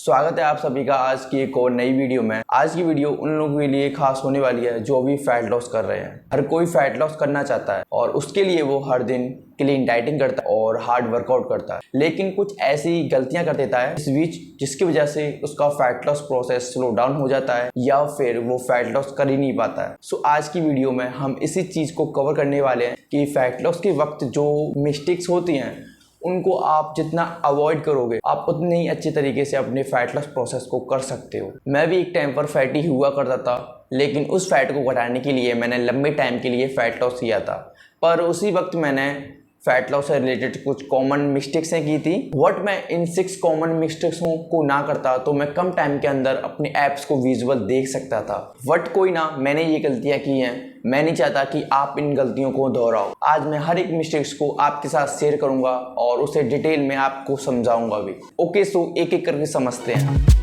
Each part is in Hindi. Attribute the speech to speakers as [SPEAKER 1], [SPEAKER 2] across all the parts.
[SPEAKER 1] स्वागत है आप सभी का आज की एक और नई वीडियो में। आज की वीडियो उन लोगों के लिए खास होने वाली है जो अभी फैट लॉस कर रहे हैं। हर कोई फैट लॉस करना चाहता है और उसके लिए वो हर दिन क्लीन डाइटिंग करता है और हार्ड वर्कआउट करता है, लेकिन कुछ ऐसी गलतियां कर देता है इस बीच जिसकी वजह से उसका fat loss process slow down हो जाता है या फिर वो फैट लॉस कर ही नहीं पाता है। सो आज की वीडियो में हम इसी चीज को कवर करने वाले हैं कि फैट लॉस के वक्त जो मिस्टेक्स होती हैं उनको आप जितना अवॉइड करोगे आप उतने ही अच्छे तरीके से अपने फैट लॉस प्रोसेस को कर सकते हो। मैं भी एक टाइम पर फैटी हुआ करता था, लेकिन उस फैट को घटाने के लिए मैंने लंबे टाइम के लिए फैट लॉस किया था, पर उसी वक्त मैंने फैट लॉस से रिलेटेड कुछ कॉमन मिस्टेक्सें की थी। वट मैं इन 6 कॉमन मिस्टेक्सों को ना करता तो मैं कम टाइम के अंदर अपने एप्स को विजुअल देख सकता था। वट कोई ना, मैंने ये गलतियां की हैं, मैं नहीं चाहता कि आप इन गलतियों को दोहराओ। आज मैं हर एक मिस्टेक्स को आपके साथ शेयर करूंगा और उसे डिटेल में आपको समझाऊंगा भी। ओके, सो एक एक करके समझते हैं।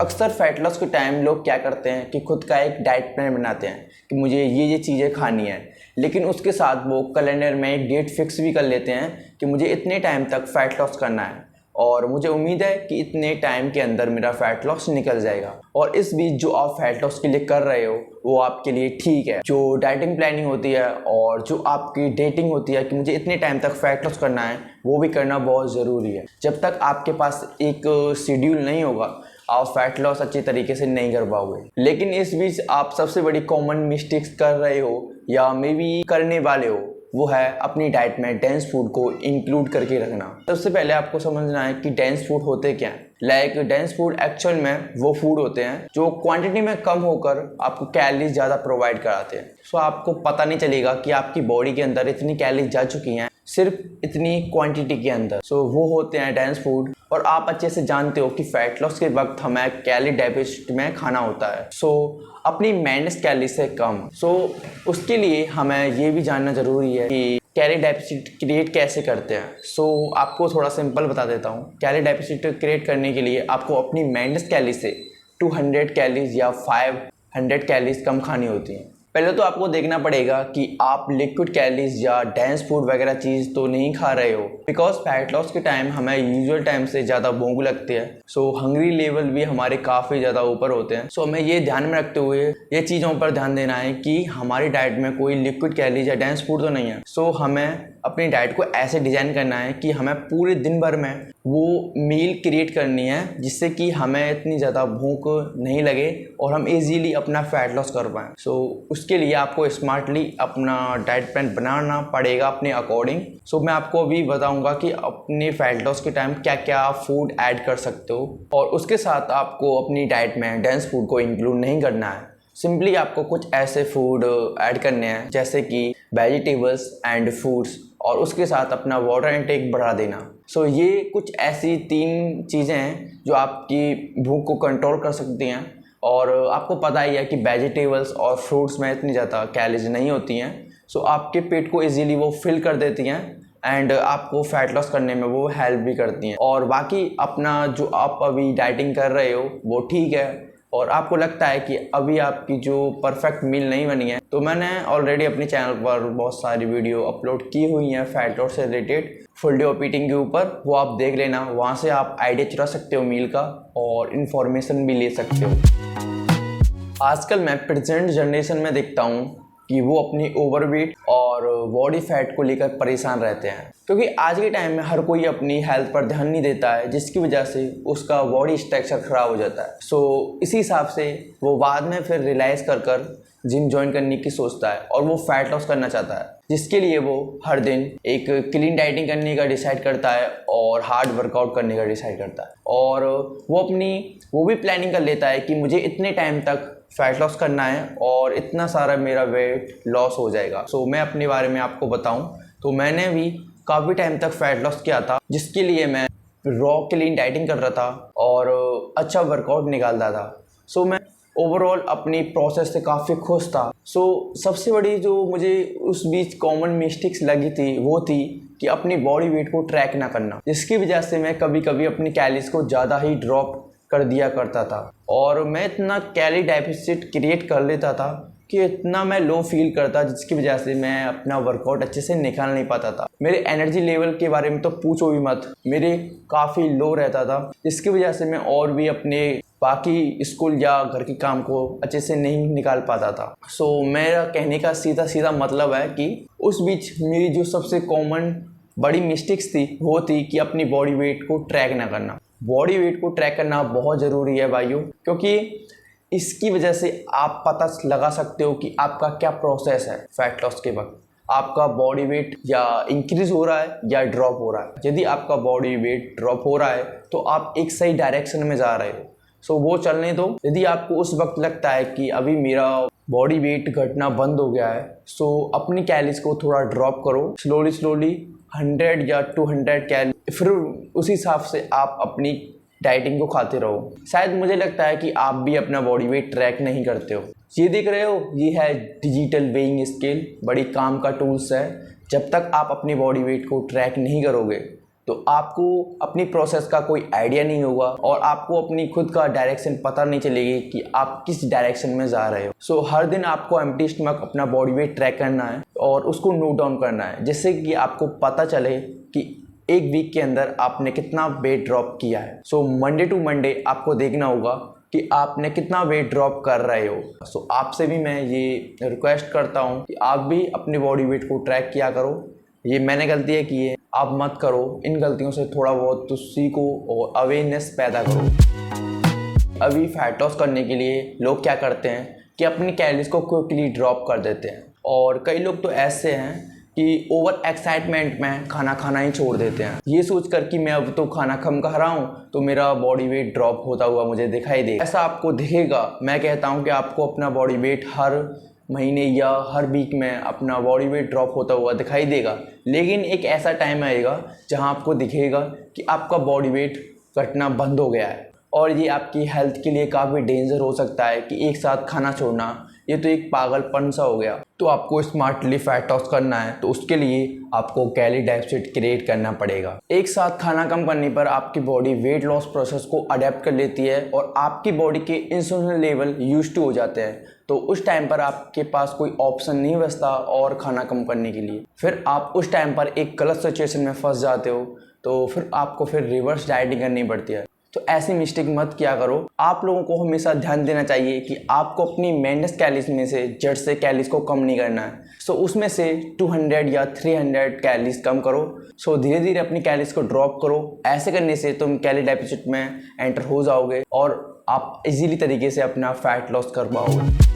[SPEAKER 1] अक्सर फैट लॉस के टाइम लोग क्या करते हैं कि खुद का एक डाइट प्लान बनाते हैं कि मुझे ये चीज़ें खानी है, लेकिन उसके साथ वो कैलेंडर में एक डेट फिक्स भी कर लेते हैं कि मुझे इतने टाइम तक फैट लॉस करना है और मुझे उम्मीद है कि इतने टाइम के अंदर मेरा फैट लॉस निकल जाएगा। और इस बीच जो आप फैट लॉस के लिए कर रहे हो वो आपके लिए ठीक है। जो डाइटिंग प्लानिंग होती है और जो आपकी डेटिंग होती है कि मुझे इतने टाइम तक फैट लॉस करना है, वो भी करना बहुत ज़रूरी है। जब तक आपके पास एक शेड्यूल नहीं होगा आप फैट लॉस अच्छी तरीके से नहीं कर पाओगे। लेकिन इस बीच आप सबसे बड़ी कॉमन मिस्टेक्स कर रहे हो या मे बी करने वाले हो, वो है अपनी डाइट में डेंस फूड को इंक्लूड करके रखना। सबसे पहले आपको समझना है कि डेंस फूड होते क्या हैं। लाइक डेंस फूड एक्चुअल में वो फूड होते हैं जो क्वांटिटी में कम होकर आपको कैलोरीज ज़्यादा प्रोवाइड कराते हैं। सो आपको पता नहीं चलेगा कि आपकी बॉडी के अंदर इतनी कैलोरीज जा चुकी हैं सिर्फ इतनी क्वांटिटी के अंदर। सो वो होते हैं डेंस फूड। और आप अच्छे से जानते हो कि फैट लॉस के वक्त हमें कैलोरी डेफिसिट में खाना होता है, सो अपनी मेंटेनेंस कैलोरी से कम। सो उसके लिए हमें ये भी जानना ज़रूरी है कि कैलोरी डेफिसिट क्रिएट कैसे करते हैं। सो आपको थोड़ा सिंपल बता देता हूँ। कैलोरी डेफिसिट क्रिएट करने के लिए आपको अपनी मेंटेनेंस कैलोरी से 200 कैलोरीज या 500 कैलोरीज कम खानी होती हैं। पहले तो आपको देखना पड़ेगा कि आप लिक्विड कैलोरीज या डेंस फूड वगैरह चीज़ तो नहीं खा रहे हो, बिकॉज फैट लॉस के टाइम हमें यूजुअल टाइम से ज़्यादा भूख लगती है। सो हंग्री लेवल भी हमारे काफ़ी ज़्यादा ऊपर होते हैं। सो हमें ये ध्यान में रखते हुए ये चीज़ों पर ध्यान देना है कि हमारी डाइट में कोई लिक्विड कैलोरीज या डेंस फूड तो नहीं है। सो हमें अपनी डाइट को ऐसे डिज़ाइन करना है कि हमें पूरे दिन भर में वो मील क्रिएट करनी है जिससे कि हमें इतनी ज़्यादा भूख नहीं लगे और हम इजीली अपना फैट लॉस कर पाएँ। सो उसके लिए आपको स्मार्टली अपना डाइट प्लान बनाना पड़ेगा अपने अकॉर्डिंग। सो मैं आपको अभी बताऊंगा कि अपने फैट लॉस के टाइम क्या क्या फूड ऐड कर सकते हो और उसके साथ आपको अपनी डाइट में डेंस फूड को इंक्लूड नहीं करना है। सिंपली आपको कुछ ऐसे फूड ऐड करने हैं जैसे कि वेजिटेबल्स एंड फ्रूट्स और उसके साथ अपना वाटर इनटेक बढ़ा देना। सो ये कुछ ऐसी 3 चीज़ें हैं जो आपकी भूख को कंट्रोल कर सकती हैं। और आपको पता ही है कि वेजिटेबल्स और फ्रूट्स में इतनी ज़्यादा कैलोरीज नहीं होती हैं। सो आपके पेट को इजीली वो फिल कर देती हैं एंड आपको फैट लॉस करने में वो हेल्प भी करती हैं। और बाकी अपना जो आप अभी डाइटिंग कर रहे हो वो ठीक है और आपको लगता है कि अभी आपकी जो परफेक्ट मील नहीं बनी है, तो मैंने ऑलरेडी अपने चैनल पर बहुत सारी वीडियो अपलोड की हुई हैं फैट लॉस से related full day of eating के ऊपर। वो आप देख लेना, वहाँ से आप आइडिया चुरा सकते हो मील का और इन्फॉर्मेशन भी ले सकते हो। आजकल मैं प्रेजेंट जनरेशन में देखता हूँ कि वो अपनी ओवरवेट और बॉडी फैट को लेकर परेशान रहते हैं, क्योंकि आज के टाइम में हर कोई अपनी हेल्थ पर ध्यान नहीं देता है, जिसकी वजह से उसका बॉडी स्ट्रक्चर खराब हो जाता है। सो इसी हिसाब से वो बाद में फिर रियलाइज़ कर जिम ज्वाइन करने की सोचता है और वो फैट लॉस करना चाहता है, जिसके लिए वो हर दिन एक क्लीन डाइटिंग करने का डिसाइड करता है और हार्ड वर्कआउट करने का डिसाइड करता है। और वो भी प्लानिंग कर लेता है कि मुझे इतने टाइम तक फैट लॉस करना है और इतना सारा मेरा वेट लॉस हो जाएगा। सो मैं अपने बारे में आपको बताऊं तो मैंने भी काफ़ी टाइम तक फैट लॉस किया था, जिसके लिए मैं रॉ क्लीन डाइटिंग कर रहा था और अच्छा वर्कआउट निकालता था। सो मैं ओवरऑल अपनी प्रोसेस से काफ़ी खुश था। सो सबसे बड़ी जो मुझे उस बीच कॉमन मिस्टेक्स लगी थी वो थी कि अपनी बॉडी वेट को ट्रैक ना करना, जिसकी वजह से मैं कभी कभी अपनी कैलोरीज को ज़्यादा ही ड्रॉप कर दिया करता था और मैं इतना कैलोरी डेफिसिट क्रिएट कर लेता था कि इतना मैं लो फील करता, जिसकी वजह से मैं अपना वर्कआउट अच्छे से निकाल नहीं पाता था। मेरे एनर्जी लेवल के बारे में तो पूछो भी मत, मेरे काफ़ी लो रहता था, जिसकी वजह से मैं और भी अपने बाकी स्कूल या घर के काम को अच्छे से नहीं निकाल पाता था। सो मेरा कहने का सीधा सीधा मतलब है कि उस बीच मेरी जो सबसे कॉमन बड़ी मिस्टेक्स थी वो थी कि अपनी बॉडी वेट को ट्रैक ना करना। बॉडी वेट को ट्रैक करना बहुत ज़रूरी है भाइयों, क्योंकि इसकी वजह से आप पता लगा सकते हो कि आपका क्या प्रोसेस है फैट लॉस के वक्त। आपका बॉडी वेट या इंक्रीज हो रहा है या ड्रॉप हो रहा है। यदि आपका बॉडी वेट ड्रॉप हो रहा है तो आप एक सही डायरेक्शन में जा रहे हो, सो वो चलने दो। यदि आपको उस वक्त लगता है कि अभी मेरा बॉडी वेट घटना बंद हो गया है, सो अपनी कैलोरीज को थोड़ा ड्रॉप करो स्लोली 100 या 200 कैलोरी, फिर उसी हिसाब से आप अपनी डाइटिंग को खाते रहो। शायद मुझे लगता है कि आप भी अपना बॉडी वेट ट्रैक नहीं करते हो। ये देख रहे हो, ये है डिजिटल वेइंग स्केल, बड़ी काम का टूल्स है। जब तक आप अपनी बॉडी वेट को ट्रैक नहीं करोगे तो आपको अपनी प्रोसेस का कोई आइडिया नहीं होगा और आपको अपनी खुद का डायरेक्शन पता नहीं चलेगी कि आप किस डायरेक्शन में जा रहे हो। सो हर दिन आपको एम्प्टी स्टमक अपना बॉडी वेट ट्रैक करना है और उसको नोट डाउन करना है, जिससे कि आपको पता चले कि एक वीक के अंदर आपने कितना वेट ड्रॉप किया है। सो मंडे टू मंडे आपको देखना होगा कि आपने कितना वेट ड्रॉप कर रहे हो। सो आपसे भी मैं ये रिक्वेस्ट करता हूँ कि आप भी अपने बॉडी वेट को ट्रैक किया करो। ये मैंने गलतियाँ की है, आप मत करो। इन गलतियों से थोड़ा बहुत तो सीखो और अवेयरनेस पैदा करो। अभी फैट लॉस करने के लिए लोग क्या करते हैं कि अपनी कैलोरीज को क्विकली ड्रॉप कर देते हैं, और कई लोग तो ऐसे हैं कि ओवर एक्साइटमेंट में खाना खाना ही छोड़ देते हैं, ये सोचकर कि मैं अब तो खाना कम खा रहा हूँ तो मेरा बॉडी वेट ड्रॉप होता हुआ मुझे दिखाई दे। ऐसा आपको दिखेगा। मैं कहता हूँ कि आपको अपना बॉडी वेट हर महीने या हर वीक में अपना बॉडी वेट ड्रॉप होता हुआ दिखाई देगा, लेकिन एक ऐसा टाइम आएगा जहां आपको दिखेगा कि आपका बॉडी वेट घटना बंद हो गया है। और ये आपकी हेल्थ के लिए काफ़ी डेंजर हो सकता है कि एक साथ खाना छोड़ना, ये तो एक पागलपन सा हो गया। तो आपको स्मार्टली फैट लॉस करना है तो उसके लिए आपको कैलोरी डेफिसिट क्रिएट करना पड़ेगा। एक साथ खाना कम करने पर आपकी बॉडी वेट लॉस प्रोसेस को अडेप्ट कर लेती है और आपकी बॉडी के इंसुलिन लेवल यूज्ड टू हो जाते हैं। तो उस टाइम पर आपके पास कोई ऑप्शन नहीं बचता और खाना कम करने के लिए। फिर आप उस टाइम पर एक गलत सिचुएशन में फंस जाते हो, तो फिर आपको रिवर्स डाइटिंग करनी पड़ती है। तो ऐसी मिस्टेक मत किया करो। आप लोगों को हमेशा ध्यान देना चाहिए कि आपको अपनी मेंटेनेंस कैलोरीज में से जड़ से कैलोरीज को कम नहीं करना है। सो उसमें से 200 या 300 कैलोरीज कम करो। सो धीरे धीरे अपनी कैलोरीज को ड्रॉप करो। ऐसे करने से तुम कैलोरी डेफिसिट में एंटर हो जाओगे और आप इजीली तरीके से अपना फैट लॉस कर पाओगे।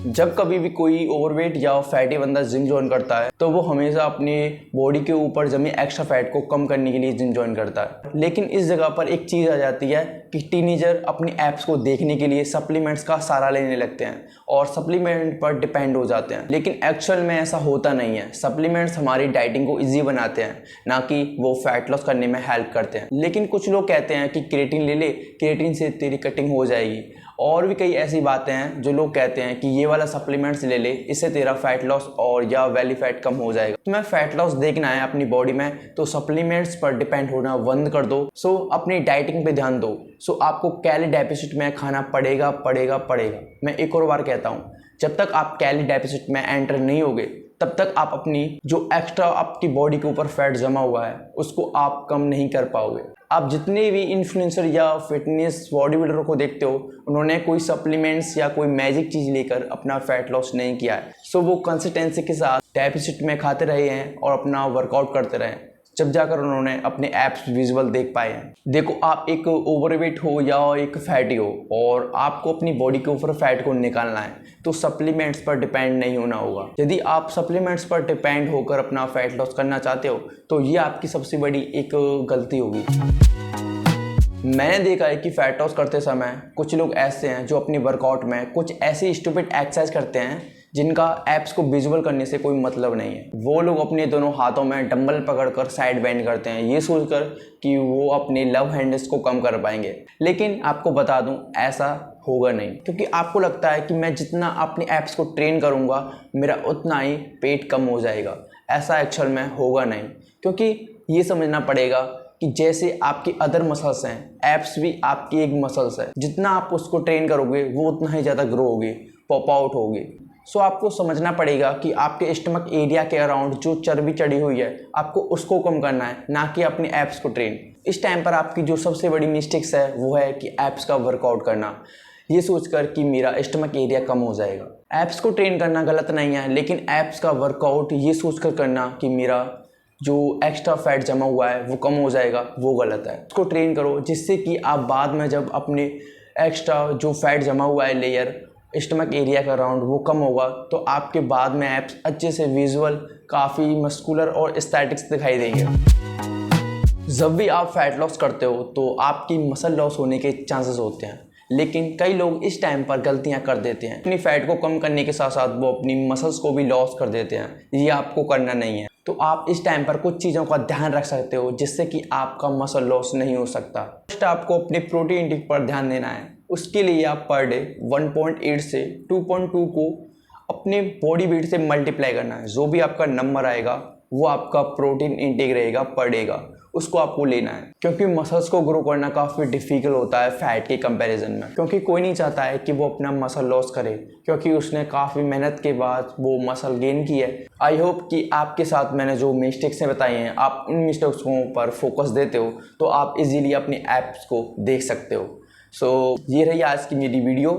[SPEAKER 1] जब कभी भी कोई ओवरवेट या फैटी बंदा जिम ज्वाइन करता है तो वो हमेशा अपनी बॉडी के ऊपर जमी एक्स्ट्रा फैट को कम करने के लिए जिम ज्वाइन करता है। लेकिन इस जगह पर एक चीज़ आ जाती है कि टीनेजर अपनी एप्स को देखने के लिए सप्लीमेंट्स का सहारा लेने लगते हैं और सप्लीमेंट पर डिपेंड हो जाते हैं। लेकिन एक्चुअल में ऐसा होता नहीं है। सप्लीमेंट्स हमारी डाइटिंग को ईजी बनाते हैं, ना कि वो फैट लॉस करने में हेल्प करते हैं। लेकिन कुछ लोग कहते हैं कि क्रिएटिन ले ले, क्रिएटिन से तेरी कटिंग हो जाएगी। और भी कई ऐसी बातें हैं जो लोग कहते हैं कि ये वाला सप्लीमेंट्स ले ले, इससे तेरा फैट लॉस और या वैली फैट कम हो जाएगा। तुम्हें फैट लॉस देखना है अपनी बॉडी में तो सप्लीमेंट्स पर डिपेंड होना बंद कर दो। सो अपनी डाइटिंग पे ध्यान दो। सो आपको कैलोरी डेफिसिट में खाना पड़ेगा। मैं एक और बार कहता हूँ, जब तक आप कैलोरी डेफिसिट में एंटर नहीं होगे तब तक आप अपनी जो एक्स्ट्रा आपकी बॉडी के ऊपर फैट जमा हुआ है उसको आप कम नहीं कर पाओगे। आप जितने भी इन्फ्लुएंसर या फिटनेस बॉडी बिल्डर को देखते हो, उन्होंने कोई सप्लीमेंट्स या कोई मैजिक चीज़ लेकर अपना फैट लॉस नहीं किया है। सो वो कंसिस्टेंसी के साथ डेफिसिट में खाते रहे हैं और अपना वर्कआउट करते रहे, जब जाकर उन्होंने अपने एप्स विजुअल देख पाए हैं। देखो, आप एक ओवरवेट हो या एक फैटी हो और आपको अपनी बॉडी के ऊपर फैट को निकालना है तो सप्लीमेंट्स पर डिपेंड नहीं होना होगा। यदि आप सप्लीमेंट्स पर डिपेंड होकर अपना फैट लॉस करना चाहते हो तो ये आपकी सबसे बड़ी एक गलती होगी। मैंने देखा है कि फैट लॉस करते समय कुछ लोग ऐसे हैं जो अपनी वर्कआउट में कुछ ऐसी स्टूपिड एक्सरसाइज करते हैं जिनका एप्स को विजुअल करने से कोई मतलब नहीं है। वो लोग अपने दोनों हाथों में डंबल पकड़कर साइड बेंड करते हैं, ये सोचकर कि वो अपने लव हैंडल्स को कम कर पाएंगे। लेकिन आपको बता दूं, ऐसा होगा नहीं, क्योंकि आपको लगता है कि मैं जितना अपने एप्स को ट्रेन करूंगा मेरा उतना ही पेट कम हो जाएगा। ऐसा एक्चुअल में होगा नहीं, क्योंकि ये समझना पड़ेगा कि जैसे आपकी अदर मसल्स हैं, एप्स भी आपकी एक मसल्स है। जितना आप उसको ट्रेन करोगे वो उतना ही ज़्यादा ग्रो होगी। पॉप आउट होगी। सो आपको समझना पड़ेगा कि आपके स्टमक एरिया के अराउंड जो चर्बी चढ़ी हुई है आपको उसको कम करना है, ना कि अपने एब्स को ट्रेन। इस टाइम पर आपकी जो सबसे बड़ी मिस्टेक्स है वो है कि एब्स का वर्कआउट करना, ये सोचकर कि मेरा स्टमक एरिया कम हो जाएगा। एब्स को ट्रेन करना गलत नहीं है, लेकिन एब्स का वर्कआउट ये सोचकर करना कि मेरा जो एक्स्ट्रा फैट जमा हुआ है वो कम हो जाएगा, वो गलत है। उसको ट्रेन करो जिससे कि आप बाद में जब अपने एक्स्ट्रा जो फैट जमा हुआ है लेयर स्टमक एरिया का अराउंड वो कम होगा, तो आपके बाद में एब्स अच्छे से विजुअल, काफ़ी मस्कुलर और एस्थेटिक्स दिखाई देंगे। जब भी आप फैट लॉस करते हो तो आपकी मसल लॉस होने के चांसेस होते हैं, लेकिन कई लोग इस टाइम पर गलतियां कर देते हैं। अपनी फैट को कम करने के साथ साथ वो अपनी मसल्स को भी लॉस कर देते हैं। ये आपको करना नहीं है। तो आप इस टाइम पर कुछ चीज़ों का ध्यान रख सकते हो जिससे कि आपका मसल लॉस नहीं हो सकता। फर्स्ट आपको अपने प्रोटीन इंटेक पर ध्यान देना है। उसके लिए आप पर डे 1.8 से 2.2 को अपने बॉडी वेट से मल्टीप्लाई करना है। जो भी आपका नंबर आएगा वो आपका प्रोटीन इंटेक रहेगा पर डे का, उसको आपको लेना है। क्योंकि मसल्स को ग्रो करना काफ़ी डिफिकल्ट होता है फैट के कंपैरिजन में, क्योंकि कोई नहीं चाहता है कि वो अपना मसल लॉस करे, क्योंकि उसने काफ़ी मेहनत के बाद वो मसल गेन की है। आई होप कि आपके साथ मैंने जो मिस्टेक्स बताई हैं आप उन मिस्टेक्सों पर फोकस देते हो तो आप इजीली अपने एप्स को देख सकते हो। ये रही आज की मेरी वीडियो।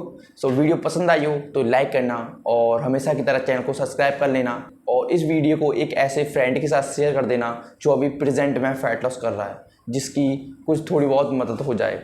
[SPEAKER 1] वीडियो पसंद आई हो तो लाइक करना और हमेशा की तरह चैनल को सब्सक्राइब कर लेना, और इस वीडियो को एक ऐसे फ्रेंड के साथ शेयर कर देना जो अभी प्रेजेंट में फैट लॉस कर रहा है, जिसकी कुछ थोड़ी बहुत मदद हो जाए।